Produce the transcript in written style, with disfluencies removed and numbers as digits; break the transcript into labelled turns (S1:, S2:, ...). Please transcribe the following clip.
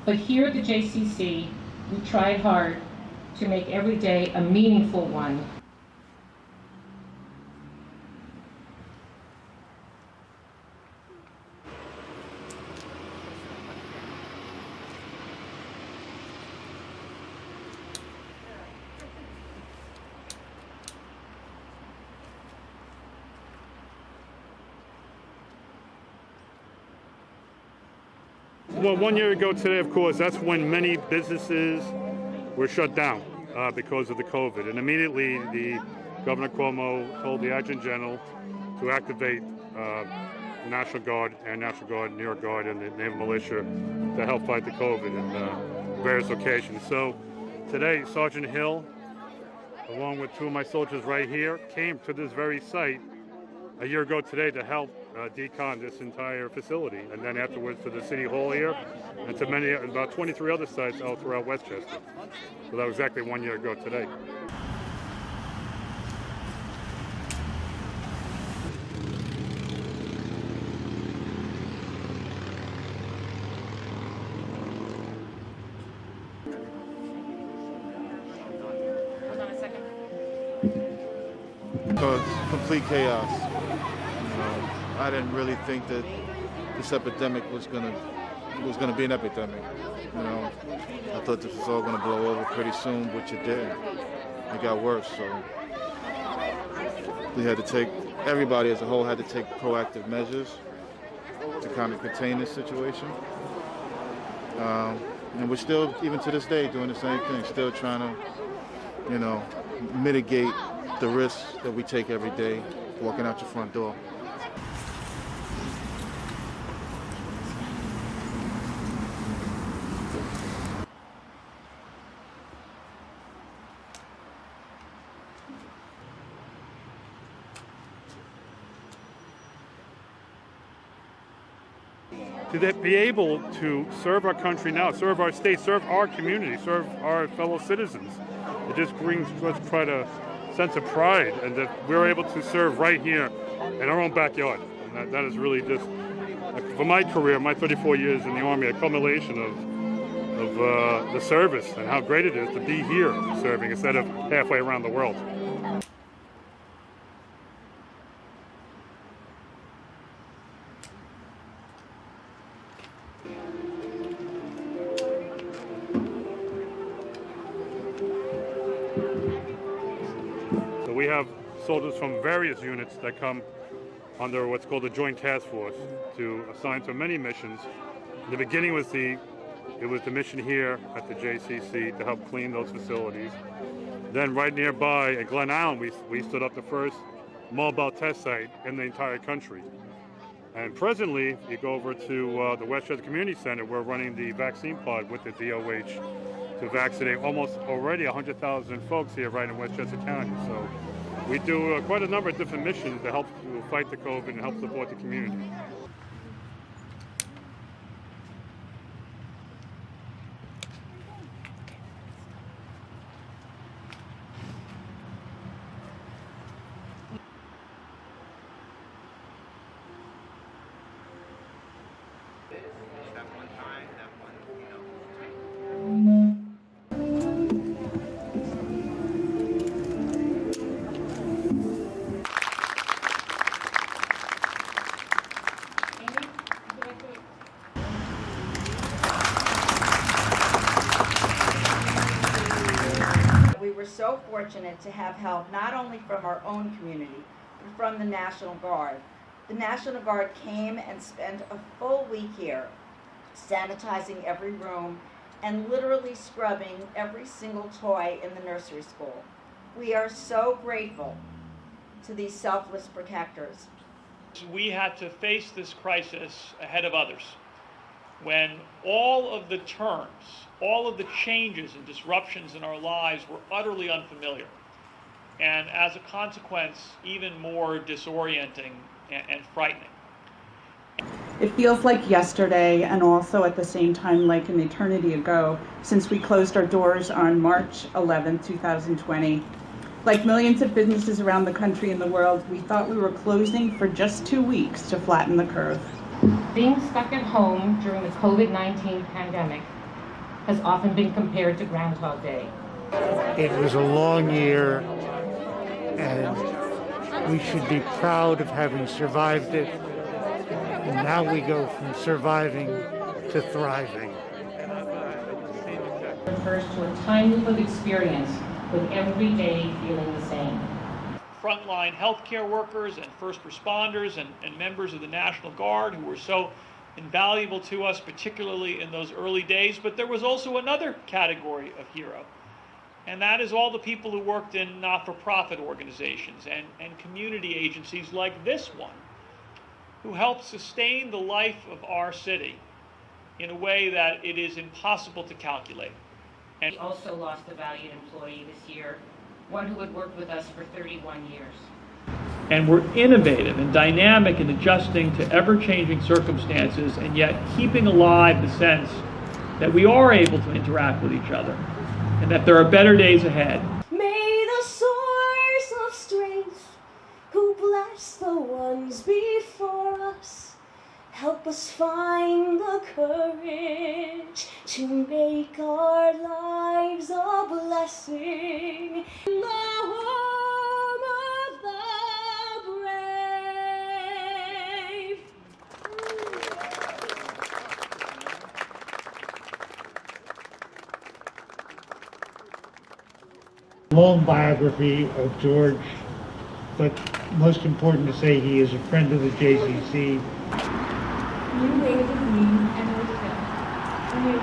S1: But here at the JCC, we tried hard to make every day a meaningful one.
S2: Well, 1 year ago today, of course, that's when many businesses were shut down because of the COVID. And immediately, the Governor Cuomo told the Adjutant General to activate National Guard and National Guard, New York Guard, and the Naval Militia to help fight the COVID in various locations. So today, Sergeant Hill, along with two of my soldiers right here, came to this very site a year ago today to help decon this entire facility, and then afterwards to the City Hall here, and to about 23 other sites all throughout Westchester. So that was exactly 1 year ago today.
S1: Hold on a second.
S3: So it's complete chaos. I didn't really think that this epidemic was gonna be an epidemic. I thought this was all gonna blow over pretty soon, which it didn't. It got worse. So we had to take, everybody as a whole had to take proactive measures to kind of contain this situation. And we're still, even to this day, doing the same thing. Still trying to, mitigate the risks that we take every day walking out your front door.
S2: To be able to serve our country now, serve our state, serve our community, serve our fellow citizens. It just brings us quite a sense of pride, and that we're able to serve right here in our own backyard. And that is really just, for my career, my 34 years in the Army, a culmination of the service and how great it is to be here serving instead of halfway around the world. We have soldiers from various units that come under what's called the Joint Task Force to assign to many missions. In the beginning it was the mission here at the JCC to help clean those facilities. Then right nearby at Glen Allen, we stood up the first mobile test site in the entire country. And presently, you go over to the Westchester Community Center, we're running the vaccine pod with the DOH to vaccinate almost already 100,000 folks here right in Westchester County. So we do quite a number of different missions to help to fight the COVID and help support the community.
S4: So fortunate to have help not only from our own community, but from the National Guard. The National Guard came and spent a full week here, sanitizing every room and literally scrubbing every single toy in the nursery school. We are so grateful to these selfless protectors.
S5: We had to face this crisis ahead of others, when all of the terms, all of the changes and disruptions in our lives were utterly unfamiliar, and as a consequence, even more disorienting and frightening.
S6: It feels like yesterday, and also at the same time like an eternity ago, since we closed our doors on March 11, 2020. Like millions of businesses around the country and the world, we thought we were closing for just 2 weeks to flatten the curve.
S1: Being stuck at home during the COVID-19 pandemic has often been compared to Groundhog Day.
S7: It was a long year, and we should be proud of having survived it. And now we go from surviving to thriving.
S1: Refers to a time loop of experience with every day feeling the same.
S5: Frontline healthcare workers and first responders and members of the National Guard who were so invaluable to us, particularly in those early days. But there was also another category of hero, and that is all the people who worked in not-for-profit organizations and community agencies like this one, who helped sustain the life of our city in a way that it is impossible to calculate. And
S1: We also lost a valued employee this year, one who had worked with us for 31 years.
S5: And we're innovative and dynamic in adjusting to ever-changing circumstances, and yet keeping alive the sense that we are able to interact with each other and that there are better days ahead.
S8: May the source of strength, who bless the ones before us, help us find the courage to make our lives a blessing. In the home of the brave.
S7: Long biography of George, but most important to say he is a friend of the JCC.
S8: You wave with me and I will. When you